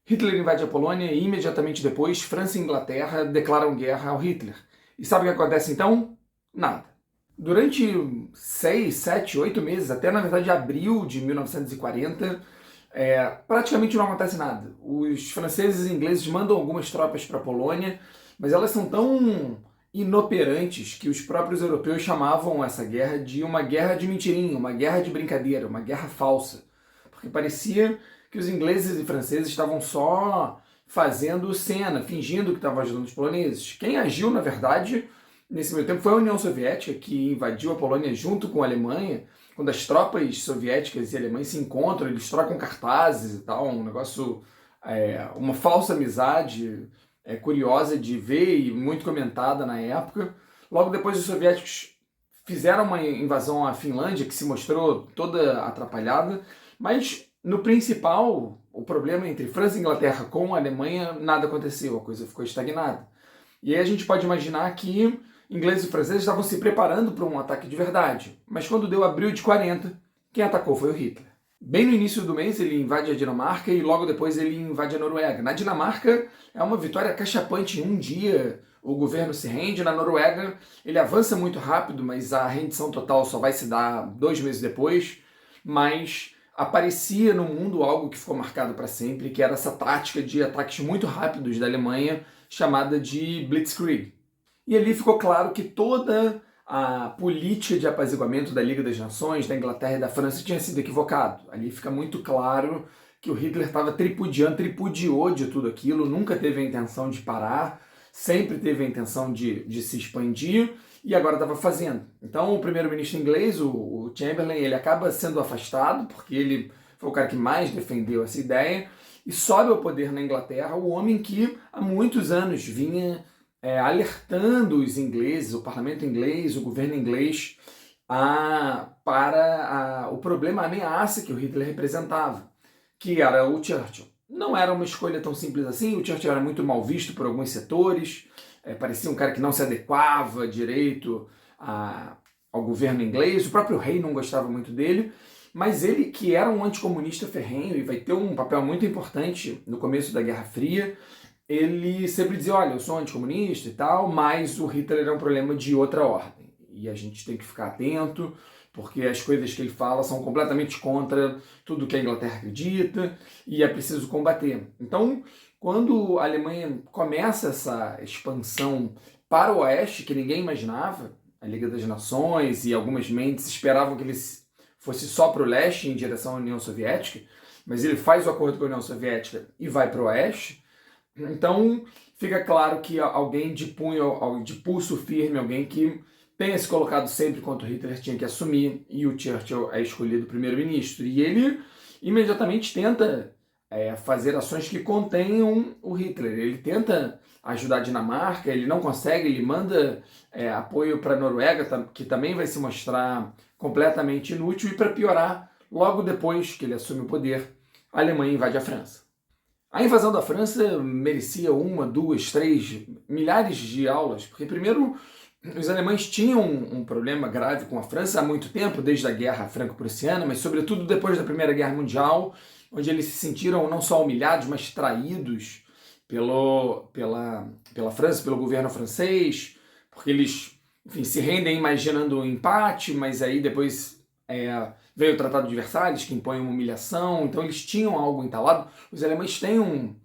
Hitler invade a Polônia e imediatamente depois França e Inglaterra declaram guerra ao Hitler. E sabe o que acontece então? Nada. Durante 6, 7, 8 meses, até na verdade abril de 1940, praticamente não acontece nada. Os franceses e ingleses mandam algumas tropas para a Polônia, mas elas são tão inoperantes que os próprios europeus chamavam essa guerra de uma guerra de mentirinha, uma guerra de brincadeira, uma guerra falsa. Porque parecia que os ingleses e franceses estavam só fazendo cena, fingindo que estavam ajudando os poloneses. Quem agiu, na verdade, nesse meio tempo foi a União Soviética, que invadiu a Polônia junto com a Alemanha. Quando as tropas soviéticas e alemães se encontram, eles trocam cartazes e tal, um negócio, uma falsa amizade curiosa de ver e muito comentada na época. Logo depois os soviéticos fizeram uma invasão à Finlândia, que se mostrou toda atrapalhada, mas no principal, o problema entre França e Inglaterra com a Alemanha, nada aconteceu, a coisa ficou estagnada. E aí a gente pode imaginar que ingleses e franceses estavam se preparando para um ataque de verdade. Mas quando deu abril de 40, quem atacou foi o Hitler. Bem no início do mês ele invade a Dinamarca e logo depois ele invade a Noruega. Na Dinamarca é uma vitória cachapante. Em um dia o governo se rende. Na Noruega ele avança muito rápido, mas a rendição total só vai se dar 2 meses depois. Mas aparecia no mundo algo que ficou marcado para sempre, que era essa tática de ataques muito rápidos da Alemanha, chamada de Blitzkrieg. E ali ficou claro que toda a política de apaziguamento da Liga das Nações, da Inglaterra e da França tinha sido equivocado. Ali fica muito claro que o Hitler estava tripudiou de tudo aquilo, nunca teve a intenção de parar, sempre teve a intenção de se expandir e agora estava fazendo. Então o primeiro-ministro inglês, o Chamberlain, ele acaba sendo afastado, porque ele foi o cara que mais defendeu essa ideia, e sobe ao poder na Inglaterra o homem que há muitos anos vinha alertando os ingleses, o parlamento inglês, o governo inglês, para o problema, a ameaça que o Hitler representava, que era o Churchill. Não era uma escolha tão simples assim, o Churchill era muito mal visto por alguns setores, parecia um cara que não se adequava direito ao governo inglês, o próprio rei não gostava muito dele, mas ele, que era um anticomunista ferrenho e vai ter um papel muito importante no começo da Guerra Fria, ele sempre dizia, olha, eu sou anticomunista e tal, mas o Hitler é um problema de outra ordem. E a gente tem que ficar atento, porque as coisas que ele fala são completamente contra tudo que a Inglaterra acredita, e é preciso combater. Então, quando a Alemanha começa essa expansão para o oeste, que ninguém imaginava, a Liga das Nações e algumas mentes esperavam que ele fosse só para o leste, em direção à União Soviética, mas ele faz o acordo com a União Soviética e vai para o oeste. Então fica claro que alguém de punho, de pulso firme, alguém que tenha se colocado sempre contra o Hitler tinha que assumir, e o Churchill é escolhido primeiro-ministro. E ele imediatamente tenta fazer ações que contenham o Hitler. Ele tenta ajudar a Dinamarca, ele não consegue, ele manda apoio para a Noruega, que também vai se mostrar completamente inútil, e para piorar, logo depois que ele assume o poder, a Alemanha invade a França. A invasão da França merecia 1, 2, 3, milhares de aulas, porque primeiro os alemães tinham um problema grave com a França há muito tempo, desde a Guerra Franco-Prussiana, mas sobretudo depois da Primeira Guerra Mundial, onde eles se sentiram não só humilhados, mas traídos pela França, pelo governo francês, porque eles, enfim, se rendem imaginando um empate, mas aí depois veio o Tratado de Versalhes, que impõe uma humilhação, então eles tinham algo entalado. Os alemães têm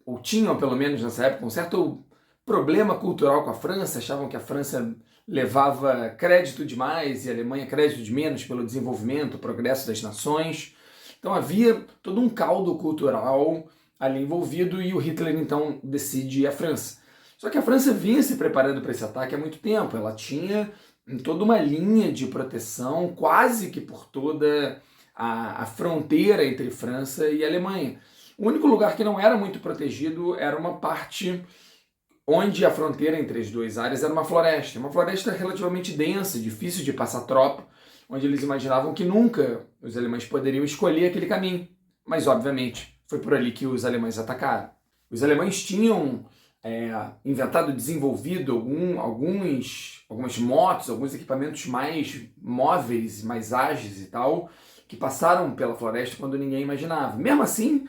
ou tinham pelo menos nessa época, um certo problema cultural com a França, achavam que a França levava crédito demais e a Alemanha crédito de menos pelo desenvolvimento, progresso das nações. Então havia todo um caldo cultural ali envolvido e o Hitler então decide ir à França. Só que a França vinha se preparando para esse ataque há muito tempo, ela tinha toda uma linha de proteção quase que por toda a fronteira entre França e Alemanha. O único lugar que não era muito protegido era uma parte onde a fronteira entre as duas áreas era uma floresta relativamente densa, difícil de passar tropa, onde eles imaginavam que nunca os alemães poderiam escolher aquele caminho. Mas, obviamente, foi por ali que os alemães atacaram. Os alemães tinham inventado, desenvolvido algumas motos, alguns equipamentos mais móveis, mais ágeis e tal, que passaram pela floresta quando ninguém imaginava. Mesmo assim,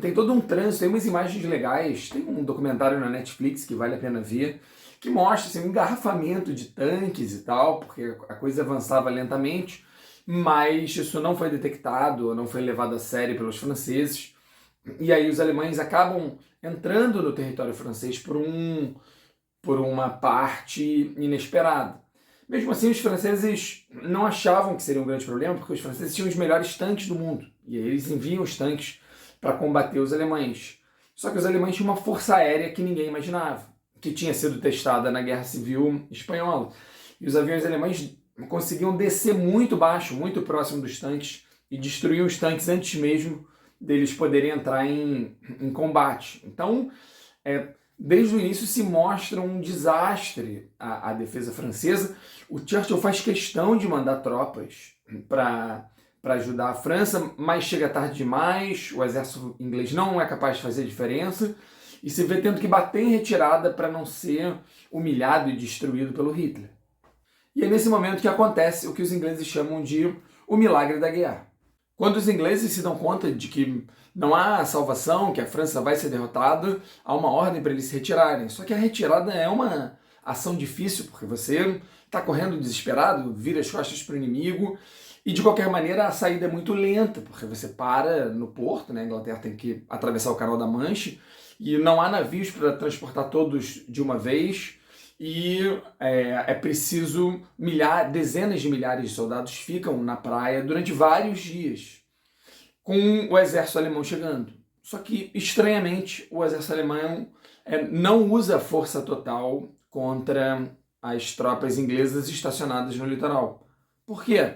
Tem todo um trânsito, tem umas imagens legais, tem um documentário na Netflix que vale a pena ver, que mostra assim, um engarrafamento de tanques e tal, porque a coisa avançava lentamente, mas isso não foi detectado, não foi levado a sério pelos franceses, e aí os alemães acabam entrando no território francês por uma parte inesperada. Mesmo assim, os franceses não achavam que seria um grande problema, porque os franceses tinham os melhores tanques do mundo, e aí eles enviam os tanques para combater os alemães. Só que os alemães tinham uma força aérea que ninguém imaginava, que tinha sido testada na Guerra Civil Espanhola. E os aviões alemães conseguiam descer muito baixo, muito próximo dos tanques, e destruir os tanques antes mesmo deles poderem entrar em combate. Então, desde o início se mostra um desastre a defesa francesa. O Churchill faz questão de mandar tropas para ajudar a França, mas chega tarde demais, o exército inglês não é capaz de fazer diferença, e se vê tendo que bater em retirada para não ser humilhado e destruído pelo Hitler. E é nesse momento que acontece o que os ingleses chamam de o milagre da guerra. Quando os ingleses se dão conta de que não há salvação, que a França vai ser derrotada, há uma ordem para eles se retirarem. Só que a retirada é uma ação difícil, porque você está correndo desesperado, vira as costas para o inimigo, e de qualquer maneira a saída é muito lenta, porque você para no porto, né? A Inglaterra tem que atravessar o Canal da Mancha, e não há navios para transportar todos de uma vez, e é preciso dezenas de milhares de soldados ficam na praia durante vários dias, com o exército alemão chegando. Só que, estranhamente, o exército alemão não usa a força total contra as tropas inglesas estacionadas no litoral. Por quê?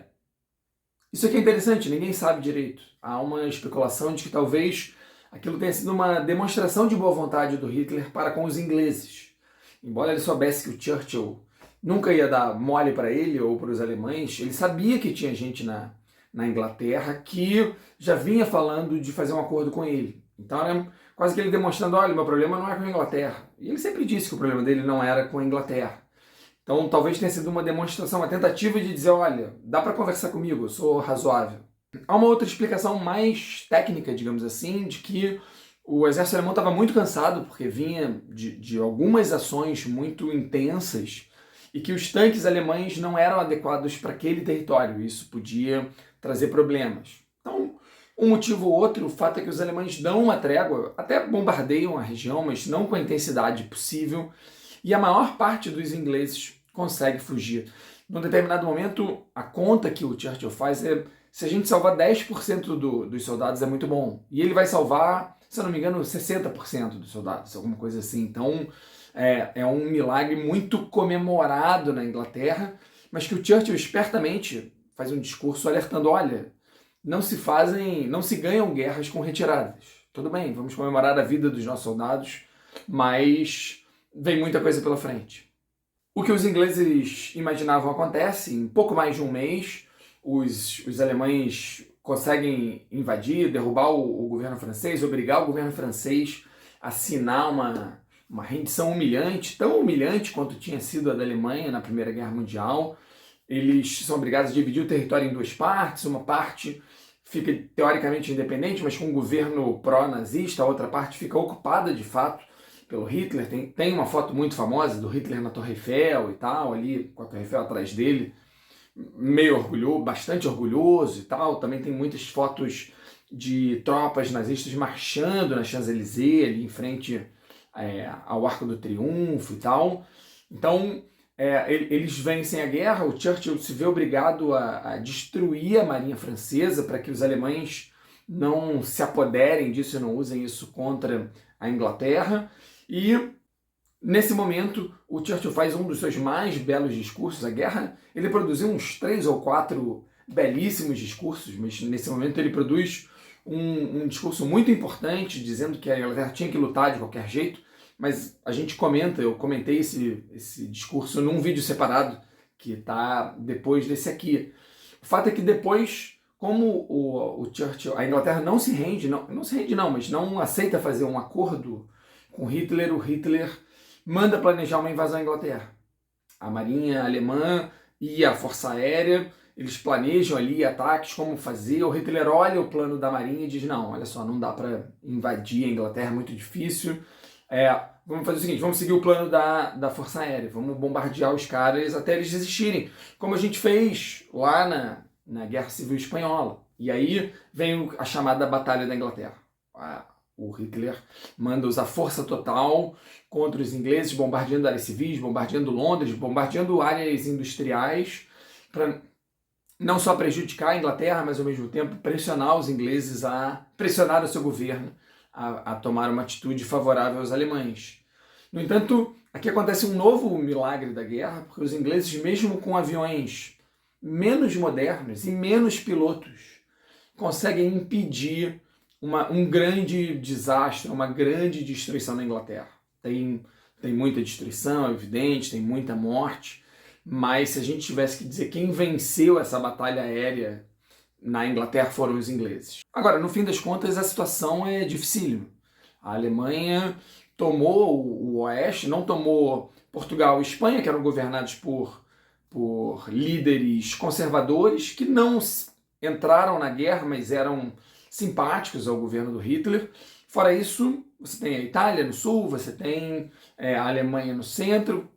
Isso aqui é interessante, ninguém sabe direito. Há uma especulação de que talvez aquilo tenha sido uma demonstração de boa vontade do Hitler para com os ingleses. Embora ele soubesse que o Churchill nunca ia dar mole para ele ou para os alemães, ele sabia que tinha gente na Inglaterra que já vinha falando de fazer um acordo com ele. Então era quase que ele demonstrando, olha, meu problema não é com a Inglaterra. E ele sempre disse que o problema dele não era com a Inglaterra. Então talvez tenha sido uma demonstração, uma tentativa de dizer, olha, dá para conversar comigo, eu sou razoável. Há uma outra explicação mais técnica, digamos assim, de que o exército alemão estava muito cansado, porque vinha de algumas ações muito intensas, e que os tanques alemães não eram adequados para aquele território, isso podia trazer problemas. Então, um motivo ou outro, o fato é que os alemães dão uma trégua, até bombardeiam a região, mas não com a intensidade possível, e a maior parte dos ingleses consegue fugir. Num determinado momento, a conta que o Churchill faz é, se a gente salvar 10% dos soldados é muito bom, e ele vai salvar, se eu não me engano, 60% dos soldados, alguma coisa assim. Então, é um milagre muito comemorado na Inglaterra, mas que o Churchill espertamente faz um discurso alertando, olha, não se ganham guerras com retiradas. Tudo bem, vamos comemorar a vida dos nossos soldados, mas vem muita coisa pela frente. O que os ingleses imaginavam acontece, em pouco mais de um mês, os alemães conseguem invadir, derrubar o governo francês, obrigar o governo francês a assinar uma rendição humilhante, tão humilhante quanto tinha sido a da Alemanha na Primeira Guerra Mundial. Eles são obrigados a dividir o território em duas partes, uma parte fica teoricamente independente, mas com um governo pró-nazista, a outra parte fica ocupada de fato pelo Hitler. Tem uma foto muito famosa do Hitler na Torre Eiffel e tal, ali com a Torre Eiffel atrás dele, meio orgulhoso, bastante orgulhoso e tal. Também tem muitas fotos de tropas nazistas marchando na Champs-Élysées, ali em frente ao Arco do Triunfo e tal. Então, eles vencem a guerra, o Churchill se vê obrigado a destruir a marinha francesa para que os alemães não se apoderem disso e não usem isso contra a Inglaterra. E nesse momento, o Churchill faz um dos seus mais belos discursos. A guerra, ele produziu uns 3 ou 4 belíssimos discursos, mas nesse momento ele produz um discurso muito importante, dizendo que a Inglaterra tinha que lutar de qualquer jeito, mas eu comentei esse discurso num vídeo separado, que está depois desse aqui. O fato é que depois, como o Churchill, a Inglaterra não se rende, mas não aceita fazer um acordo com Hitler, o Hitler manda planejar uma invasão à Inglaterra. A marinha alemã e a força aérea eles planejam ali ataques, como fazer. O Hitler olha o plano da Marinha e diz, não, olha só, não dá para invadir a Inglaterra, é muito difícil. Vamos fazer o seguinte, vamos seguir o plano da Força Aérea, vamos bombardear os caras até eles desistirem, como a gente fez lá na Guerra Civil Espanhola. E aí vem a chamada Batalha da Inglaterra. O Hitler manda usar força total contra os ingleses, bombardeando áreas civis, bombardeando Londres, bombardeando áreas industriais, para não só prejudicar a Inglaterra, mas ao mesmo tempo pressionar os ingleses pressionar o seu governo a tomar uma atitude favorável aos alemães. No entanto, aqui acontece um novo milagre da guerra, porque os ingleses, mesmo com aviões menos modernos e menos pilotos, conseguem impedir um grande desastre, uma grande destruição na Inglaterra. Tem muita destruição, é evidente, tem muita morte, mas se a gente tivesse que dizer quem venceu essa batalha aérea na Inglaterra foram os ingleses. Agora, no fim das contas, a situação é dificílima. A Alemanha tomou o Oeste, não tomou Portugal e Espanha, que eram governados por líderes conservadores, que não entraram na guerra, mas eram simpáticos ao governo do Hitler. Fora isso, você tem a Itália no sul, você tem a Alemanha no centro,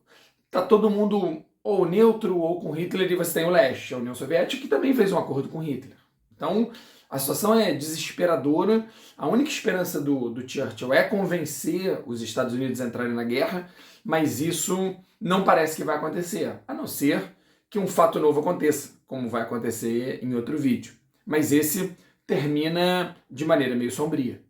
está todo mundo ou neutro ou com Hitler, e você tem o leste, a União Soviética, que também fez um acordo com Hitler. Então, a situação é desesperadora. A única esperança do Churchill é convencer os Estados Unidos a entrarem na guerra, mas isso não parece que vai acontecer, a não ser que um fato novo aconteça, como vai acontecer em outro vídeo. Mas esse termina de maneira meio sombria.